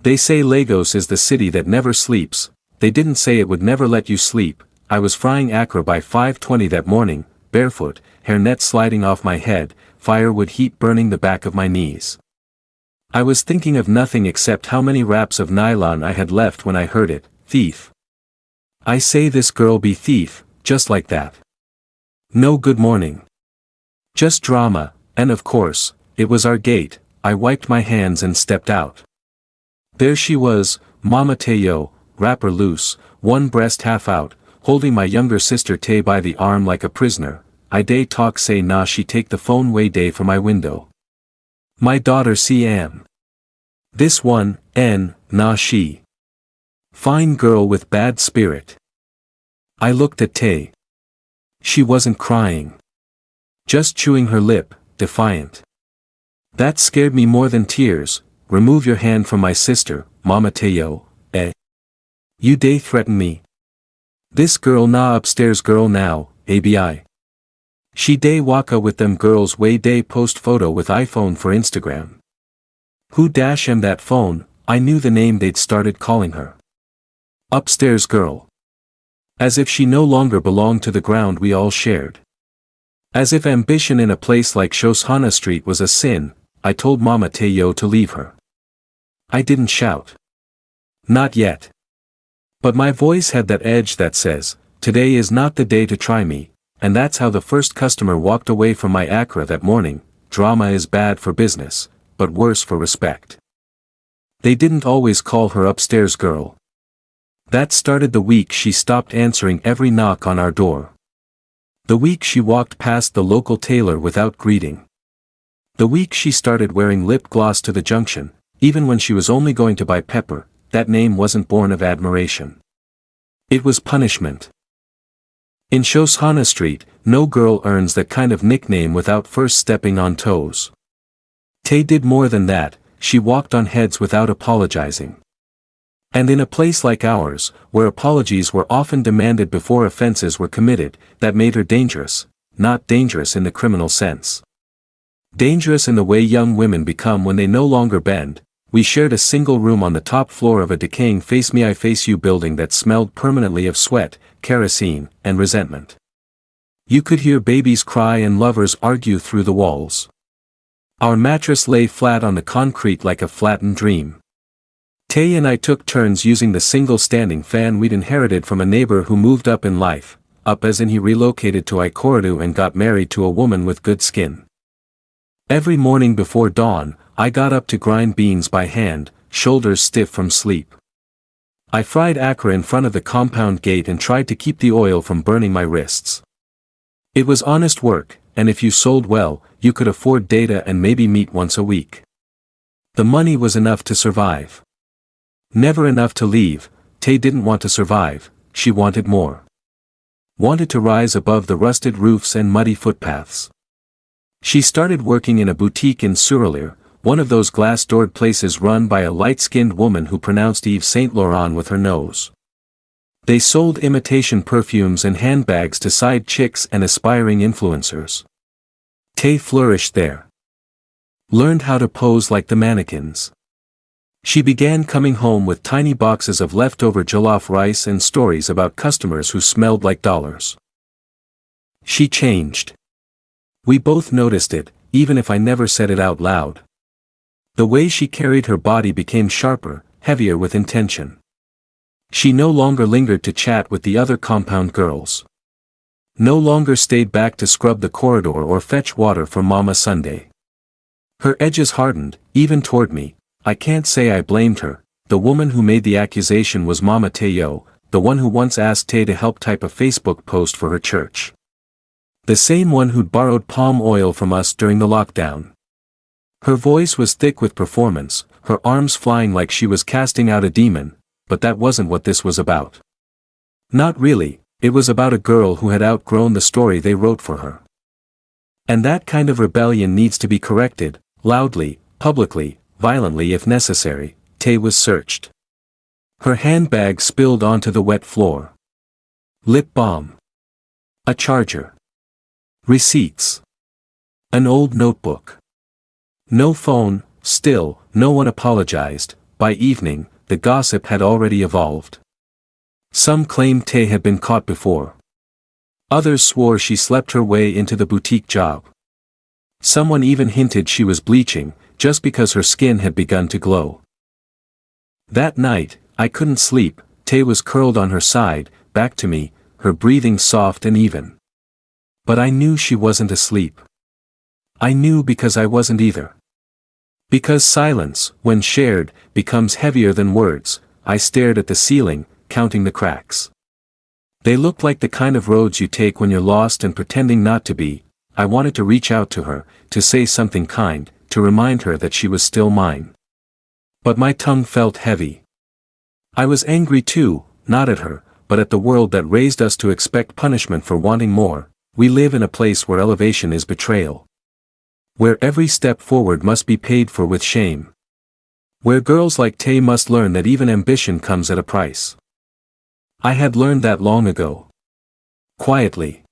They say Lagos is the city that never sleeps. They didn't say it would never let you sleep. I was frying Accra by 5:20 that morning, barefoot, hairnet sliding off my head, firewood heat burning the back of my knees. I was thinking of nothing except how many wraps of nylon I had left when I heard it, thief. I say this girl be thief, just like that. No good morning. Just drama, and of course, it was our gate. I wiped my hands and stepped out. There she was, Mama Taye, wrapper loose, one breast half out, holding my younger sister Taye by the arm like a prisoner. I day talk say nah she take the phone way day for my window. My daughter Cam. This one, nah she. Fine girl with bad spirit. I looked at Taye. She wasn't crying. Just chewing her lip, defiant. That scared me more than tears. Remove your hand from my sister, Mama Taye, eh? You day threaten me. This girl nah upstairs girl now, ABI. She day waka with them girls way day post photo with iPhone for Instagram. Who dash em that phone? I knew the name they'd started calling her. Upstairs girl. As if she no longer belonged to the ground we all shared. As if ambition in a place like Shoshanna Street was a sin, I told Mama Taye to leave her. I didn't shout. Not yet. But my voice had that edge that says, today is not the day to try me, and that's how the first customer walked away from my Accra that morning. Drama is bad for business, but worse for respect. They didn't always call her upstairs girl. That started the week she stopped answering every knock on our door. The week she walked past the local tailor without greeting. The week she started wearing lip gloss to the junction, even when she was only going to buy pepper. That name wasn't born of admiration. It was punishment. In Shoshanna Street, no girl earns that kind of nickname without first stepping on toes. Taye did more than that, she walked on heads without apologizing. And in a place like ours, where apologies were often demanded before offenses were committed, that made her dangerous, not dangerous in the criminal sense. Dangerous in the way young women become when they no longer bend. We shared a single room on the top floor of a decaying Face Me I Face You building that smelled permanently of sweat, kerosene, and resentment. You could hear babies cry and lovers argue through the walls. Our mattress lay flat on the concrete like a flattened dream. Taye and I took turns using the single standing fan we'd inherited from a neighbor who moved up in life, up as in he relocated to Ikorodu and got married to a woman with good skin. Every morning before dawn, I got up to grind beans by hand, shoulders stiff from sleep. I fried Accra in front of the compound gate and tried to keep the oil from burning my wrists. It was honest work, and if you sold well, you could afford data and maybe meat once a week. The money was enough to survive. Never enough to leave. Taye didn't want to survive, she wanted more. Wanted to rise above the rusted roofs and muddy footpaths. She started working in a boutique in Surulere, one of those glass-doored places run by a light-skinned woman who pronounced Yves Saint Laurent with her nose. They sold imitation perfumes and handbags to side chicks and aspiring influencers. Taye flourished there. Learned how to pose like the mannequins. She began coming home with tiny boxes of leftover jollof rice and stories about customers who smelled like dollars. She changed. We both noticed it, even if I never said it out loud. The way she carried her body became sharper, heavier with intention. She no longer lingered to chat with the other compound girls. No longer stayed back to scrub the corridor or fetch water for Mama Sunday. Her edges hardened, even toward me. I can't say I blamed her. The woman who made the accusation was Mama Taye, the one who once asked Taye to help type a Facebook post for her church. The same one who'd borrowed palm oil from us during the lockdown. Her voice was thick with performance, her arms flying like she was casting out a demon, but that wasn't what this was about. Not really, it was about a girl who had outgrown the story they wrote for her. And that kind of rebellion needs to be corrected, loudly, publicly, violently if necessary. Taye was searched. Her handbag spilled onto the wet floor. Lip balm. A charger. Receipts. An old notebook. No phone, still, no one apologized, by evening, the gossip had already evolved. Some claimed Taye had been caught before. Others swore she slept her way into the boutique job. Someone even hinted she was bleaching, just because her skin had begun to glow. That night, I couldn't sleep. Taye was curled on her side, back to me, her breathing soft and even. But I knew she wasn't asleep. I knew because I wasn't either. Because silence, when shared, becomes heavier than words, I stared at the ceiling, counting the cracks. They looked like the kind of roads you take when you're lost and pretending not to be. I wanted to reach out to her, to say something kind, to remind her that she was still mine. But my tongue felt heavy. I was angry too, not at her, but at the world that raised us to expect punishment for wanting more. We live in a place where elevation is betrayal. Where every step forward must be paid for with shame. Where girls like Taye must learn that even ambition comes at a price. I had learned that long ago. Quietly.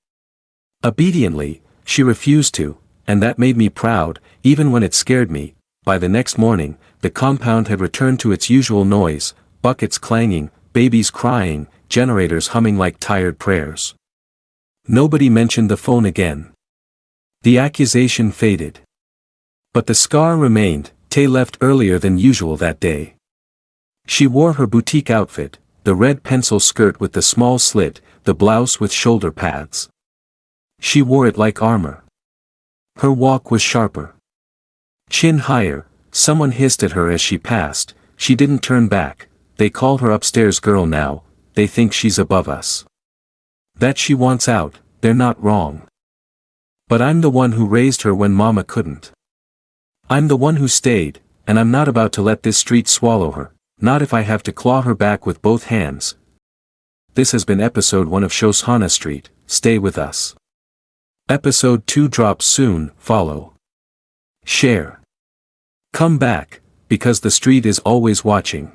Obediently, she refused to, and that made me proud, even when it scared me. By the next morning, the compound had returned to its usual noise, buckets clanging, babies crying, generators humming like tired prayers. Nobody mentioned the phone again. The accusation faded. But the scar remained. Taye left earlier than usual that day. She wore her boutique outfit, the red pencil skirt with the small slit, the blouse with shoulder pads. She wore it like armor. Her walk was sharper. Chin higher. Someone hissed at her as she passed. She didn't turn back. They call her upstairs girl now. They think she's above us. That she wants out, they're not wrong. But I'm the one who raised her when mama couldn't. I'm the one who stayed, and I'm not about to let this street swallow her, not if I have to claw her back with both hands. This has been episode 1 of Shoshanna Street. Stay with us. Episode 2 drops soon. Follow. Share. Come back, because the street is always watching.